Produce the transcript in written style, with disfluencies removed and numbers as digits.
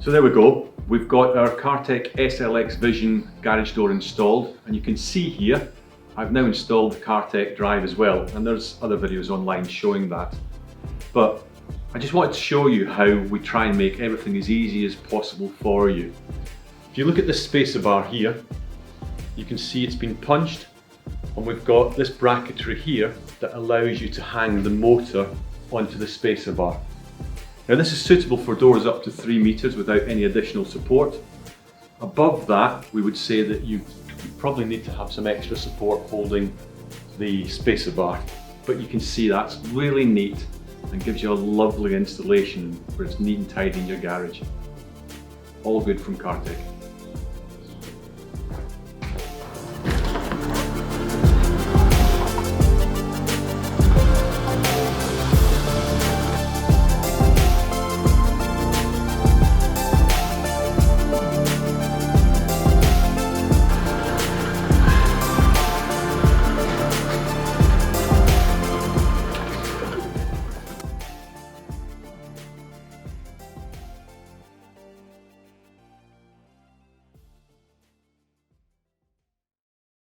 So there we go. We've got our CarTeck SLX Vision garage door installed, and you can see here I've now installed the CarTeck drive as well, and there's other videos online showing that. But I just wanted to show you how we try and make everything as easy as possible for you. If you look at this spacer bar here, you can see it's been punched, and we've got this bracketry here that allows you to hang the motor onto the spacer bar. Now this is suitable for doors up to 3 meters without any additional support. Above that, we would say that you probably need to have some extra support holding the spacer bar. But you can see that's really neat and gives you a lovely installation where it's neat and tidy in your garage. All good from CarTeck.